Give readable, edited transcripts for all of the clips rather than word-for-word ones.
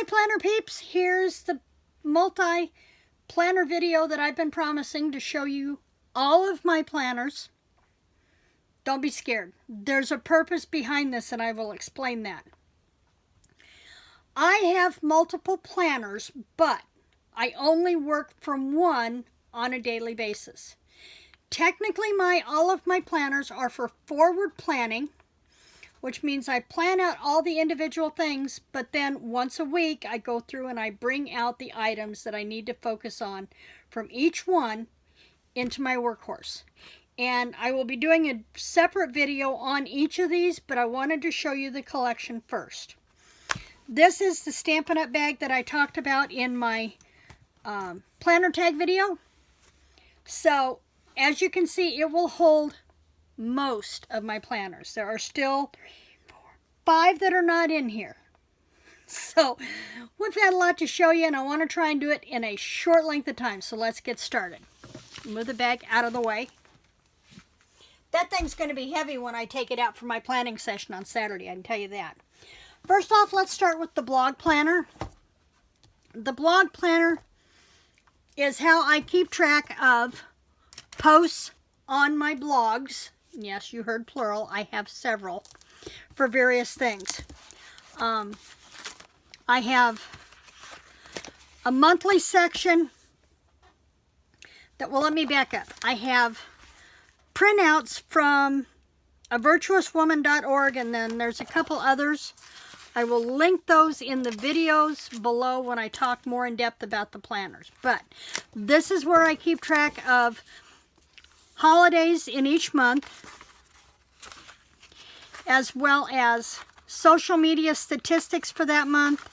Hi planner peeps, here's the multi-planner video that I've been promising to show you all of my planners. Don't be scared. There's a purpose behind this and I will explain that. I have multiple planners, but I only work from one on a daily basis. Technically, all of my planners are for forward planning, which means I plan out all the individual things, but then once a week I go through and I bring out the items that I need to focus on from each one into my workhorse. And I will be doing a separate video on each of these, but I wanted to show you the collection first. This is the Stampin' Up! Bag that I talked about in my planner tag video. So, as you can see, it will hold most of my planners. There are still 5 that are not in here. So we've got a lot to show you and I want to try and do it in a short length of time. So let's get started. Move the bag out of the way. That thing's going to be heavy when I take it out for my planning session on Saturday, I can tell you that. First off, let's start with the blog planner. The blog planner is how I keep track of posts on my blogs. Yes, you heard plural. I have several for various things. I have a monthly section that, well, let me back up. I have printouts from avirtuouswoman.org, and then there's a couple others. I will link those in the videos below when I talk more in depth about the planners. But this is where I keep track of holidays in each month, as well as social media statistics for that month,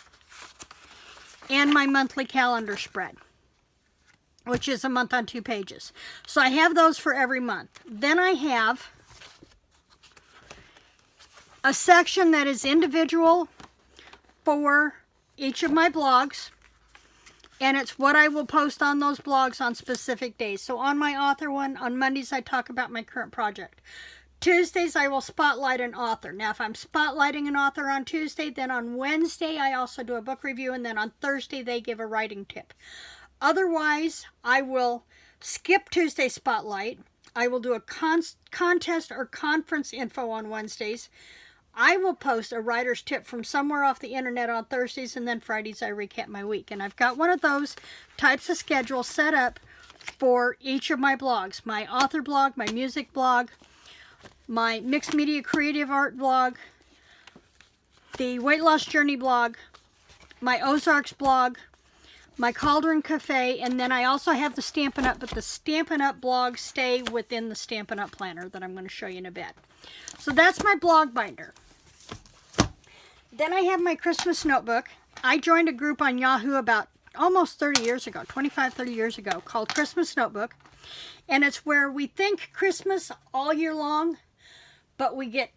and my monthly calendar spread, which is a month on 2 pages. So I have those for every month. Then I have a section that is individual for each of my blogs, and it's what I will post on those blogs on specific days. So on my author one, on Mondays I talk about my current project. Tuesdays I will spotlight an author. Now if I'm spotlighting an author on Tuesday, then on Wednesday I also do a book review, and then on Thursday they give a writing tip. Otherwise, I will skip Tuesday spotlight. I will do a contest or conference info on Wednesdays. I will post a writer's tip from somewhere off the internet on Thursdays, and then Fridays I recap my week. And I've got one of those types of schedules set up for each of my blogs. My author blog, my music blog, my mixed media creative art blog, the weight loss journey blog, my Ozarks blog, my Cauldron Cafe, and then I also have the Stampin' Up!, but the Stampin' Up! Blogs stay within the Stampin' Up! Planner that I'm going to show you in a bit. So that's my blog binder. Then I have my Christmas notebook. I joined a group on Yahoo about almost 30 years ago, 25, 30 years ago, called Christmas Notebook. And it's where we think Christmas all year long, but we get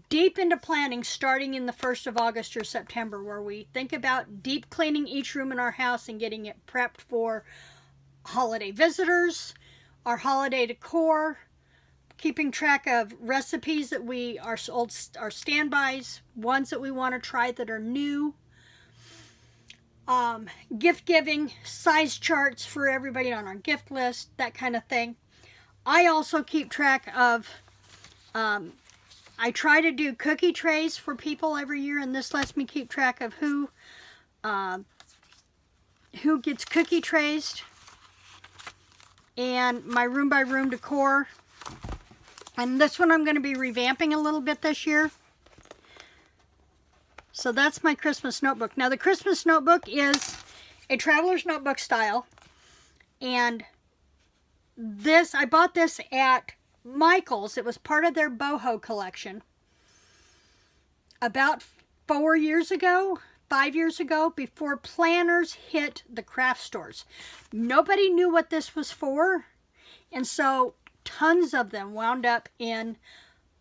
deep into planning starting in the 1st of August or September, where we think about deep cleaning each room in our house and getting it prepped for holiday visitors, our holiday decor, keeping track of recipes that our standbys, ones that we want to try that are new, gift giving, size charts for everybody on our gift list, that kind of thing. I also keep track of, I try to do cookie trays for people every year, and this lets me keep track of who gets cookie trays, and my room by room decor. And this one I'm going to be revamping a little bit this year. So that's my Christmas notebook. Now the Christmas notebook is a traveler's notebook style. And this, I bought this at Michael's. It was part of their boho collection. About 5 years ago, before planners hit the craft stores. Nobody knew what this was for. And so tons of them wound up in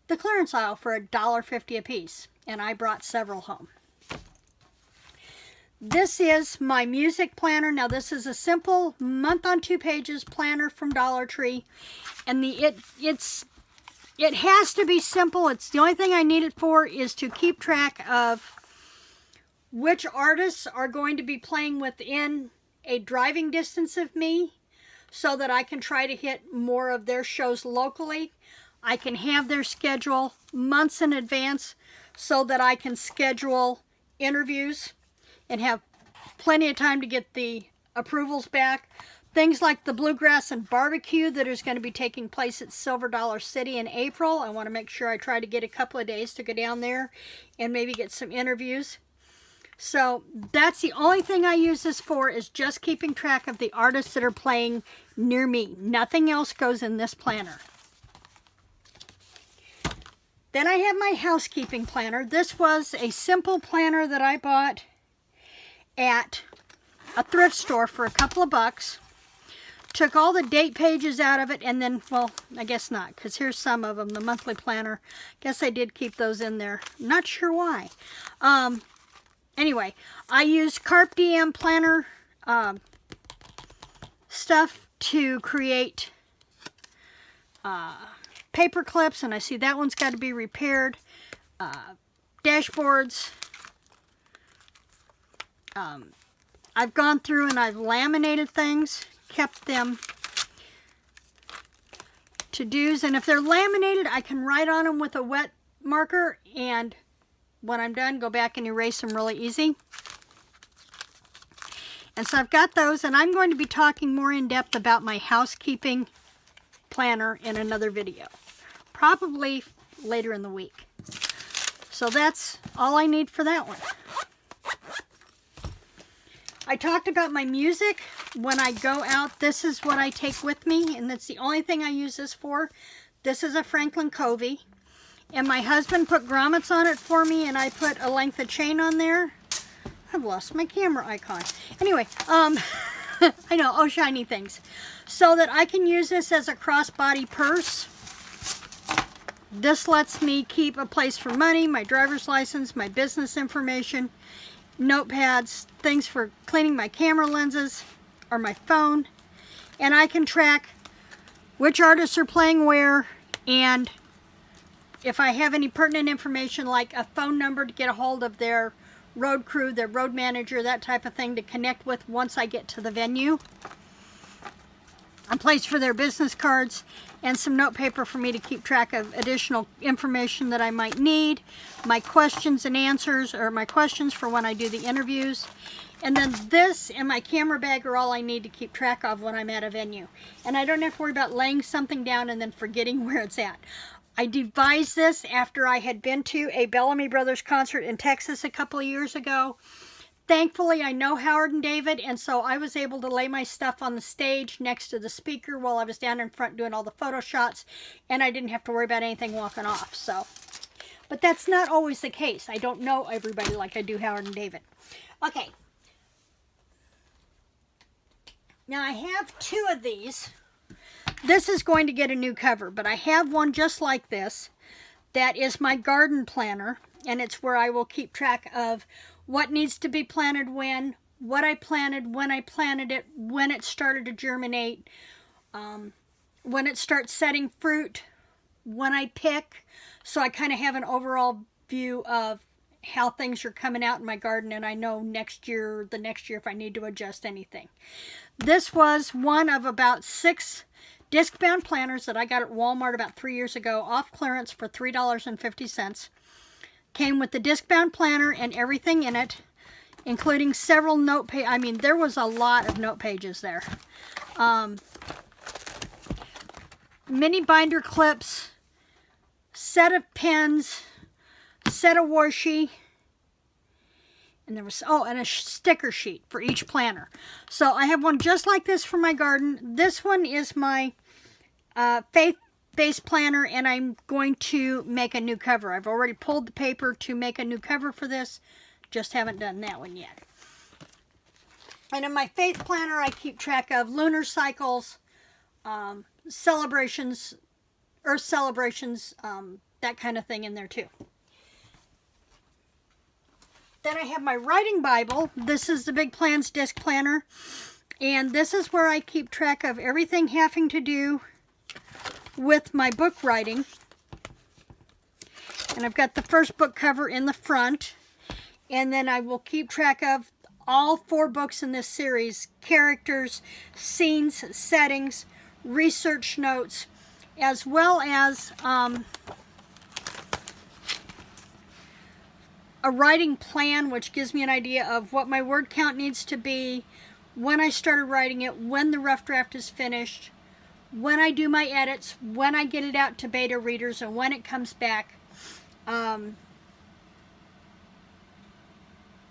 the clearance aisle for $1.50 a piece, and I brought several home. This is my music planner. Now this is a simple month on 2 pages planner from Dollar Tree, and it has to be simple. It's the only thing I need it for is to keep track of which artists are going to be playing within a driving distance of me so that I can try to hit more of their shows locally. I can have their schedule months in advance so that I can schedule interviews and have plenty of time to get the approvals back. Things like the Bluegrass and Barbecue that is going to be taking place at Silver Dollar City in April. I want to make sure I try to get a couple of days to go down there and maybe get some interviews. So that's the only thing I use this for, is just keeping track of the artists that are playing near me. Nothing else goes in this planner. Then I have my housekeeping planner. This was a simple planner that I bought at a thrift store for a couple of bucks. Took all the date pages out of it, and then, well, I guess not, because here's some of them, the monthly planner. Guess I did keep those in there. Not sure why. Anyway, I used Carpe Diem planner stuff to create paper clips, and I see that one's got to be repaired. Dashboards. I've gone through and I've laminated things, kept them to-dos, and if they're laminated, I can write on them with a wet marker, and when I'm done, go back and erase them really easy. And so I've got those, and I'm going to be talking more in depth about my housekeeping planner in another video, probably later in the week. So that's all I need for that one. I talked about my music. When I go out, this is what I take with me, and that's the only thing I use this for. This is a Franklin Covey, and my husband put grommets on it for me, and I put a length of chain on there. I've lost my camera icon. Anyway, I know, oh, shiny things. So that I can use this as a crossbody purse. This lets me keep a place for money, my driver's license, my business information, notepads, things for cleaning my camera lenses or my phone. And I can track which artists are playing where, and if I have any pertinent information like a phone number to get a hold of their road crew, their road manager, that type of thing to connect with once I get to the venue. A place for their business cards, and some note paper for me to keep track of additional information that I might need, my questions and answers, or my questions for when I do the interviews. And then this and my camera bag are all I need to keep track of when I'm at a venue. And I don't have to worry about laying something down and then forgetting where it's at. I devised this after I had been to a Bellamy Brothers concert in Texas a couple of years ago. Thankfully, I know Howard and David, and so I was able to lay my stuff on the stage next to the speaker while I was down in front doing all the photo shots, and I didn't have to worry about anything walking off. So, but that's not always the case. I don't know everybody like I do Howard and David. Okay. Now, I have two of these. This is going to get a new cover, but I have one just like this. That is my garden planner, and it's where I will keep track of what needs to be planted when, what I planted, when I planted it, when it started to germinate, when it starts setting fruit, when I pick. So I kind of have an overall view of how things are coming out in my garden, and I know next year, the next year, if I need to adjust anything. This was one of about 6 disc-bound planners that I got at Walmart about 3 years ago, off clearance for $3.50. Came with the disc-bound planner and everything in it, including several note pages. I mean, there was a lot of note pages there. Mini binder clips, set of pens, set of washi, and there was, oh, and a sticker sheet for each planner. So I have one just like this for my garden. This one is my faith-based planner, and I'm going to make a new cover. I've already pulled the paper to make a new cover for this. Just haven't done that one yet. And in my faith planner, I keep track of lunar cycles, celebrations, earth celebrations, that kind of thing in there too. Then I have my writing Bible. This is the Big Plans disc planner. And this is where I keep track of everything having to do with my book writing. And I've got the first book cover in the front. And then I will keep track of all 4 books in this series: characters, scenes, settings, research notes, as well as a writing plan, which gives me an idea of what my word count needs to be, when I started writing it, when the rough draft is finished, when I do my edits, when I get it out to beta readers, and when it comes back.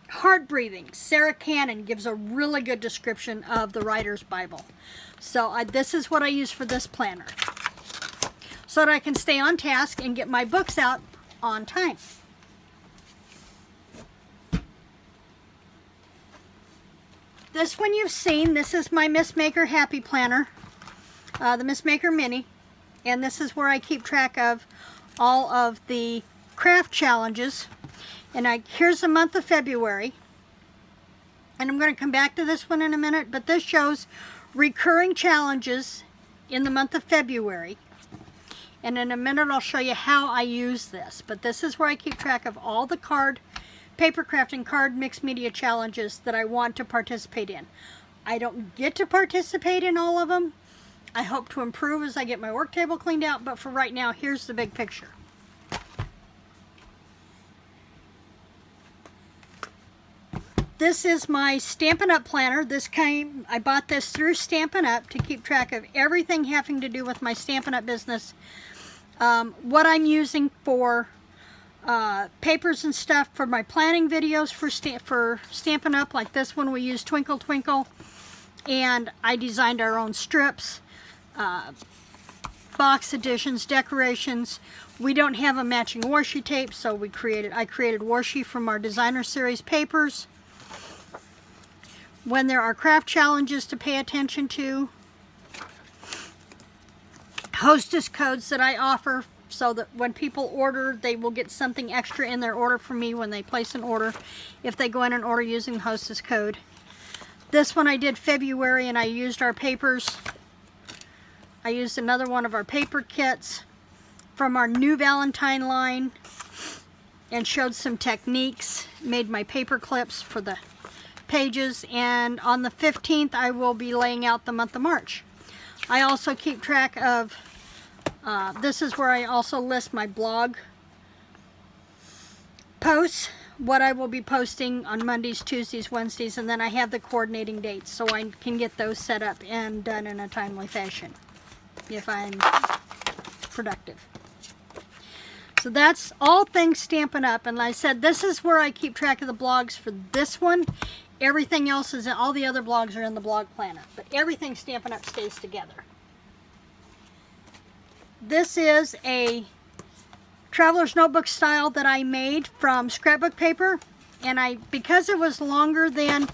Heart breathing. Sarah Cannon gives a really good description of the Writer's Bible. So this is what I use for this planner, so that I can stay on task and get my books out on time. This one you've seen. This is my Miss Maker Happy Planner, the Miss Maker Mini, and this is where I keep track of all of the craft challenges. And here's the month of February, and I'm going to come back to this one in a minute, but this shows recurring challenges in the month of February. And in a minute I'll show you how I use this, but this is where I keep track of all the paper crafting card mixed media challenges that I want to participate in. I don't get to participate in all of them. I hope to improve as I get my work table cleaned out, but for right now, here's the big picture. This is my Stampin' Up! Planner. I bought this through Stampin' Up! To keep track of everything having to do with my Stampin' Up! Business. What I'm using for papers and stuff for my planning videos for Stampin' Up! Like this one, we use Twinkle Twinkle, and I designed our own strips, box additions, decorations. We don't have a matching washi tape, so I created washi from our designer series papers. When there are craft challenges to pay attention to, hostess codes that I offer, so that when people order, they will get something extra in their order from me when they place an order, if they go in and order using the hostess code. This one I did February, and I used our papers. I used another one of our paper kits from our new Valentine line and showed some techniques, made my paper clips for the pages, and on the 15th I will be laying out the month of March. I also keep track of, this is where I also list my blog posts, what I will be posting on Mondays, Tuesdays, Wednesdays, and then I have the coordinating dates so I can get those set up and done in a timely fashion if I'm productive. So that's all things Stampin' Up! And like I said, this is where I keep track of the blogs for this one. Everything else is, all the other blogs are in the blog planner, but everything Stampin' Up! Stays together. This is a traveler's notebook style that I made from scrapbook paper, and because it was longer than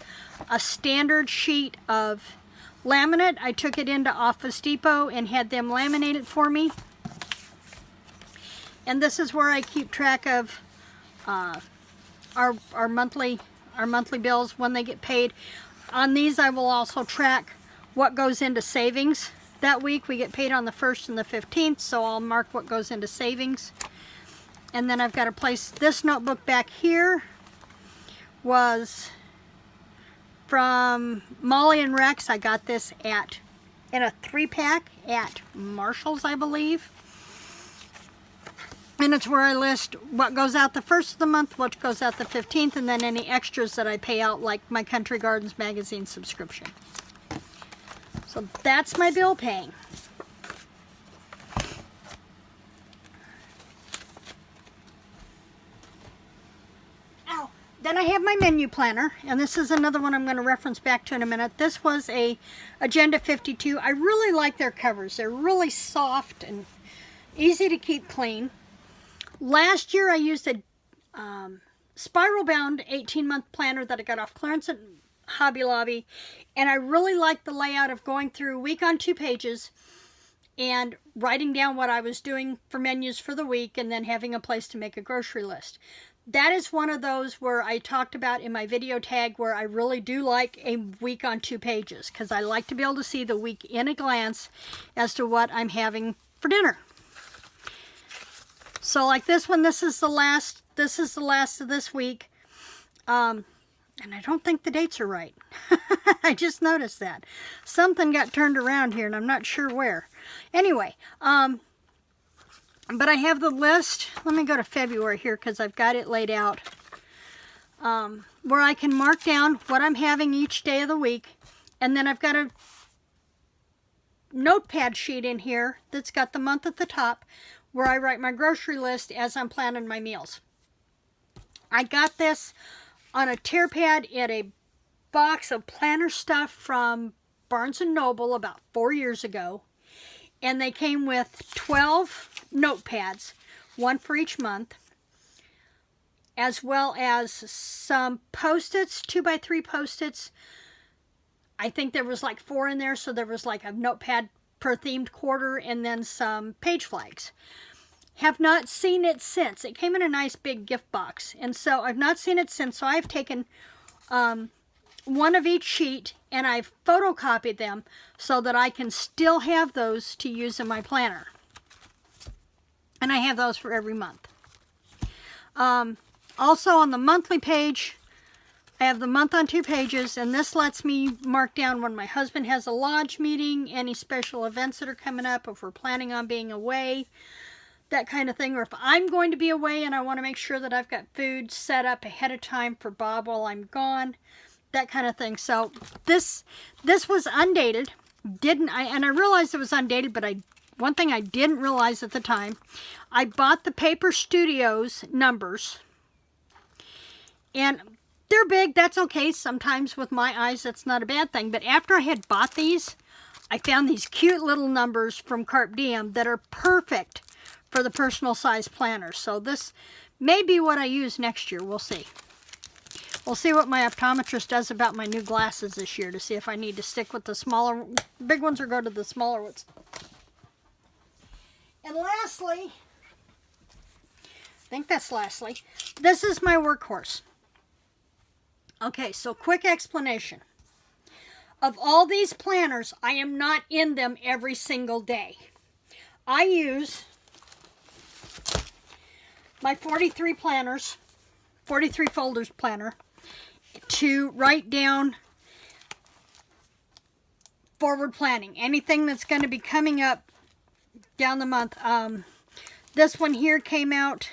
a standard sheet of laminate, I took it into Office Depot and had them laminate it for me. And this is where I keep track of our monthly bills when they get paid. On these, I will also track what goes into savings that week. We get paid on the 1st and the 15th, so I'll mark what goes into savings. And then I've got to place this notebook back here. Was from Molly and Rex. I got this in a 3-pack at Marshall's, I believe. And it's where I list what goes out the 1st of the month, what goes out the 15th, and then any extras that I pay out, like my Country Gardens magazine subscription. So that's my bill paying. Ow. Then I have my menu planner, and this is another one I'm going to reference back to in a minute. This was a Agenda 52. I really like their covers. They're really soft and easy to keep clean. Last year I used a spiral bound 18-month planner that I got off clearance at Hobby Lobby, and I really liked the layout of going through a week on 2 pages and writing down what I was doing for menus for the week, and then having a place to make a grocery list. That is one of those where I talked about in my video tag where I really do like a week on 2 pages, because I like to be able to see the week in a glance as to what I'm having for dinner. So like this one, this is the last of this week. And I don't think the dates are right. I just noticed that. Something got turned around here and I'm not sure where. Anyway, but I have the list. Let me go to February here because I've got it laid out. Where I can mark down what I'm having each day of the week. And then I've got a notepad sheet in here that's got the month at the top where I write my grocery list as I'm planning my meals. I got this on a tear pad in a box of planner stuff from Barnes & Noble about 4 years ago. And they came with 12 notepads, one for each month, as well as some Post-its, 2x3 Post-its. I think there was like 4 in there, so there was like a notepad per themed quarter and then some page flags. Have not seen it since. It came in a nice big gift box, and so I've not seen it since. So I've taken one of each sheet and I've photocopied them so that I can still have those to use in my planner. And I have those for every month. Also on the monthly page, I have the month on 2 pages, and this lets me mark down when my husband has a lodge meeting, any special events that are coming up, if we're planning on being away, that kind of thing, or if I'm going to be away and I want to make sure that I've got food set up ahead of time for Bob while I'm gone, that kind of thing. So this was undated, and I realized it was undated, but one thing I didn't realize at the time, I bought the Paper Studios numbers, and they're big, that's okay. Sometimes with my eyes, that's not a bad thing. But after I had bought these, I found these cute little numbers from Carpe Diem that are perfect for the personal size planner. So this may be what I use next year. We'll see. We'll see what my optometrist does about my new glasses this year to see if I need to stick with the smaller, big ones or go to the smaller ones. And lastly, I think that's lastly, this is my workhorse. Okay, so quick explanation. Of all these planners, I am not in them every single day. I use my 43 planners, 43 folders planner, to write down forward planning. Anything that's going to be coming up down the month. This one here came out,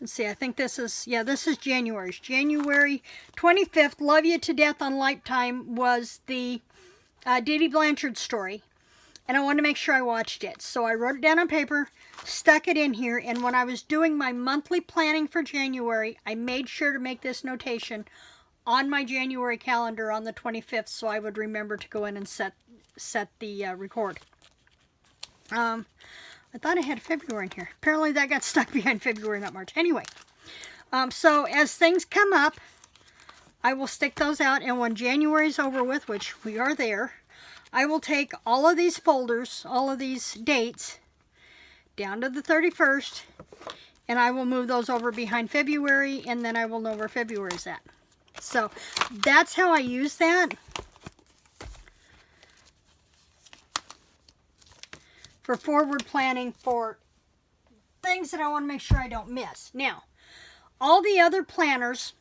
let's see, I think this is, yeah, this is January's. January 25th, Love You to Death on Lifetime was the Dee Dee Blanchard story. And I wanted to make sure I watched it. So I wrote it down on paper, stuck it in here, and when I was doing my monthly planning for January, I made sure to make this notation on my January calendar on the 25th so I would remember to go in and set the record. I thought I had February in here. Apparently that got stuck behind February, not March. Anyway, so as things come up, I will stick those out, and when January's over with, which we are there, I will take all of these folders, all of these dates, down to the 31st, and I will move those over behind February, and then I will know where February's at. So that's how I use that. For forward planning for things that I want to make sure I don't miss. Now, all the other planners,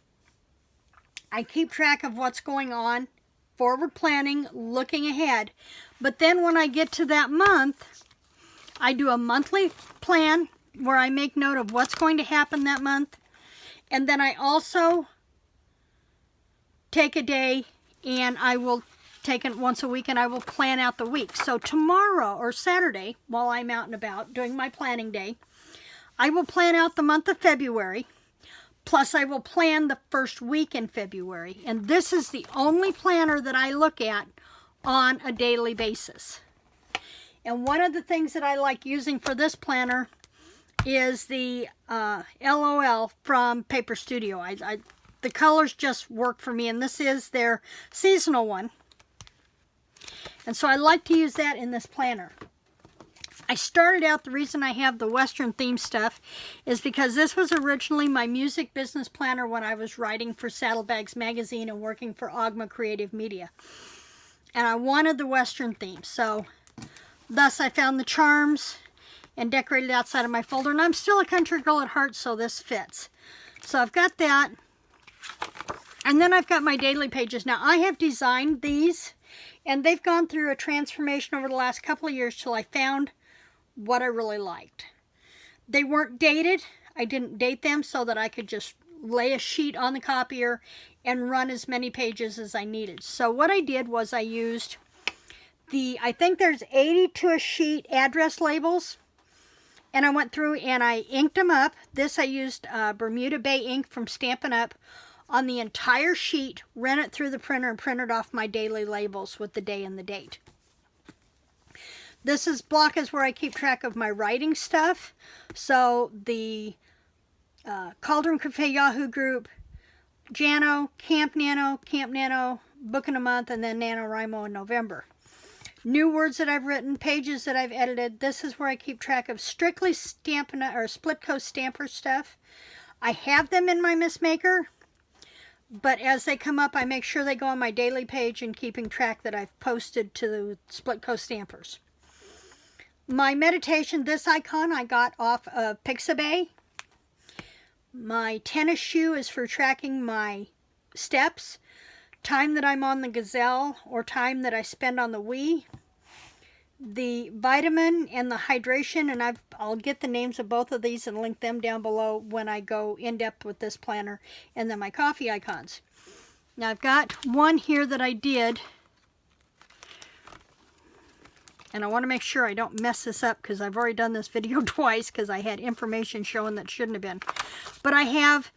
I keep track of what's going on, forward planning, looking ahead. But then when I get to that month, I do a monthly plan where I make note of what's going to happen that month. And then I also take a day and I will take it once a week and I will plan out the week. So tomorrow or Saturday, while I'm out and about doing my planning day, I will plan out the month of February. Plus I will plan the first week in February. And this is the only planner that I look at on a daily basis. And one of the things that I like using for this planner is the LOL from Paper Studio. The colors just work for me, and this is their seasonal one. And so I like to use that in this planner. I started out, the reason I have the Western theme stuff is because this was originally my music business planner when I was writing for Saddlebags Magazine and working for Ogma Creative Media. And I wanted the Western theme, so thus I found the charms and decorated outside of my folder. And I'm still a country girl at heart, so this fits. So I've got that. And then I've got my daily pages. Now, I have designed these, and they've gone through a transformation over the last couple of years till I found what I really liked. They weren't dated. I didn't date them so that I could just lay a sheet on the copier and run as many pages as I needed. So what I did was I used I think there's 80 to a sheet address labels. And I went through and I inked them up. This I used Bermuda Bay ink from Stampin' Up! On the entire sheet, ran it through the printer, and printed off my daily labels with the day and the date. This block is where I keep track of my writing stuff. So the Cauldron Cafe Yahoo group, Jano, Camp Nano, Book in a Month, and then NaNoWriMo in November. New words that I've written, pages that I've edited. This is where I keep track of strictly Stampin' or Split Coast Stamper stuff. I have them in my Miss Maker, but as they come up, I make sure they go on my daily page and keeping track that I've posted to the Split Coast Stampers. My meditation, this icon I got off of Pixabay. My tennis shoe is for tracking my steps, time that I'm on the Gazelle, or time that I spend on the Wii. The vitamin and the hydration, and I'll get the names of both of these and link them down below when I go in depth with this planner. And then my coffee icons. Now I've got one here that I did, and I want to make sure I don't mess this up because I've already done this video twice because I had information showing that shouldn't have been. But I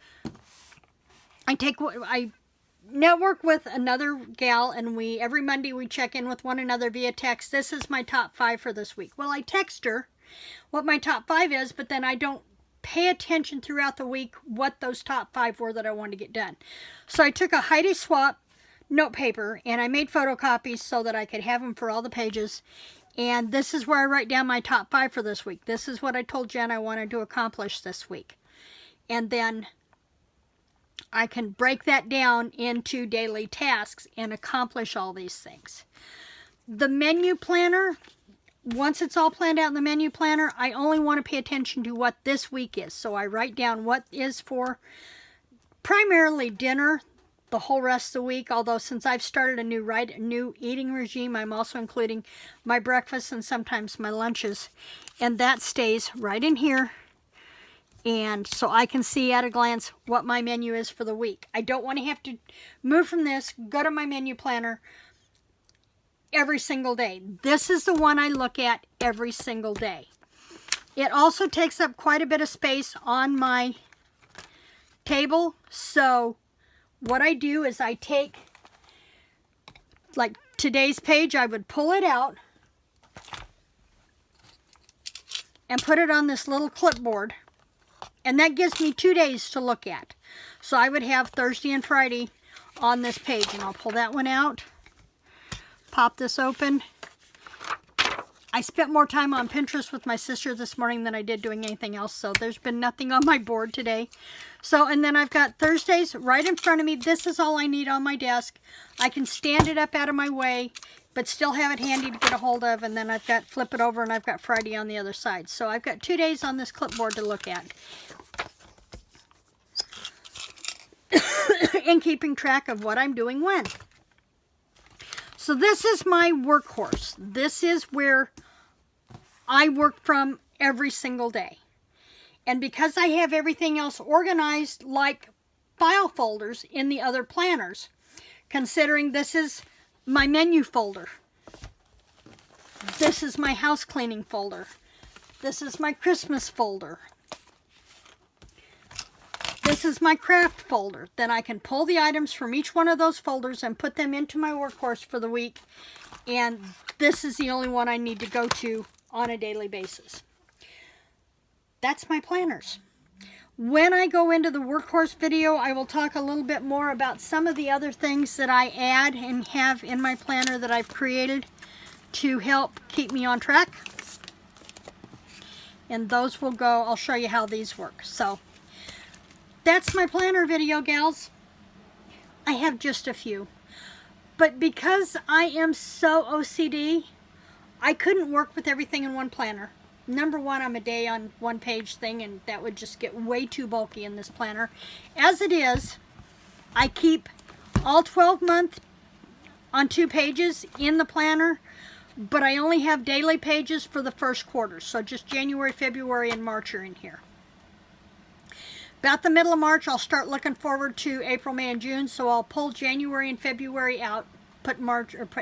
network with another gal, and every Monday we check in with one another via text. This is my top 5 for this week. Well, I text her what my top 5 is, but then I don't pay attention throughout the week what those top 5 were that I wanted to get done. So I took a Heidi Swap note paper and I made photocopies so that I could have them for all the pages. And this is where I write down my top 5 for this week. This is what I told Jen I wanted to accomplish this week. And then I can break that down into daily tasks and accomplish all these things. The menu planner, once it's all planned out in the menu planner, I only want to pay attention to what this week is. So I write down what is for primarily dinner the whole rest of the week. Although since I've started a new eating regime, I'm also including my breakfast and sometimes my lunches. And that stays right in here. And so I can see at a glance what my menu is for the week. I don't want to have to move from this, go to my menu planner every single day. This is the one I look at every single day. It also takes up quite a bit of space on my table. So what I do is I take, like today's page, I would pull it out and put it on this little clipboard. And that gives me 2 days to look at. So I would have Thursday and Friday on this page. And I'll pull that one out. Pop this open. I spent more time on Pinterest with my sister this morning than I did doing anything else. So there's been nothing on my board today. So, and then I've got Thursdays right in front of me. This is all I need on my desk. I can stand it up out of my way, but still have it handy to get a hold of. And then I've got, flip it over, and I've got Friday on the other side. So I've got 2 days on this clipboard to look at. And keeping track of what I'm doing when. So this is my workhorse. This is where I work from every single day. And because I have everything else organized like file folders in the other planners, considering this is my menu folder, this is my house cleaning folder, this is my Christmas folder, this is my craft folder, then I can pull the items from each one of those folders and put them into my workhorse for the week. And this is the only one I need to go to on a daily basis. That's my planners. When I go into the workhorse video, I will talk a little bit more about some of the other things that I add and have in my planner that I've created to help keep me on track. And those will go, I'll show you how these work. So that's my planner video, gals. I have just a few. But because I am so OCD, I couldn't work with everything in one planner. Number one, I'm a day on one page thing, and that would just get way too bulky in this planner. As it is, I keep all 12 month on 2 pages in the planner, but I only have daily pages for the first quarter. So just January, February, and March are in here. About the middle of March, I'll start looking forward to April, May, and June. So I'll pull January and February out, put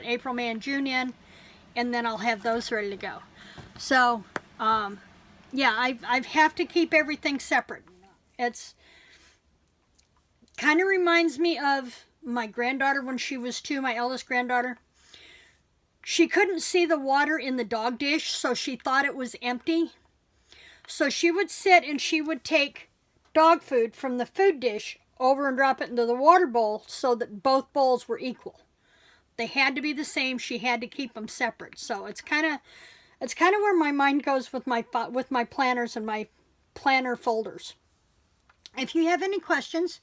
April, May, and June in, and then I'll have those ready to go. So, yeah, I have to keep everything separate. It's kind of reminds me of my granddaughter when she was 2, my eldest granddaughter. She couldn't see the water in the dog dish, so she thought it was empty. So she would sit and she would take dog food from the food dish over and drop it into the water bowl so that both bowls were equal. They had to be the same. She had to keep them separate. So it's kind of where my mind goes with my planners and my planner folders. If you have any questions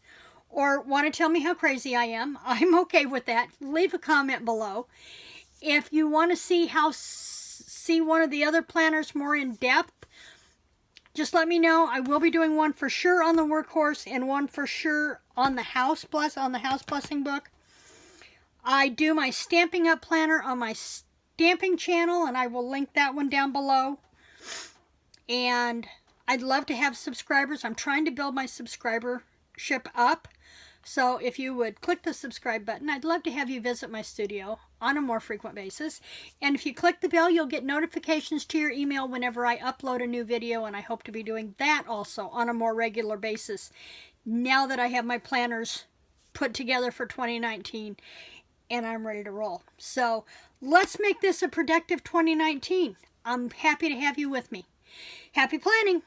or want to tell me how crazy I am, I'm okay with that. Leave a comment below. If you want to see one of the other planners more in depth, just let me know. I will be doing one for sure on the workhorse and one for sure on the house blessing book. I do my Stampin' Up planner on my stamping channel, and I will link that one down below. And I'd love to have subscribers. I'm trying to build my subscribership up. So if you would click the subscribe button, I'd love to have you visit my studio on a more frequent basis. And if you click the bell, you'll get notifications to your email whenever I upload a new video, and I hope to be doing that also on a more regular basis now that I have my planners put together for 2019 and I'm ready to roll. So let's make this a productive 2019. I'm happy to have you with me. Happy planning!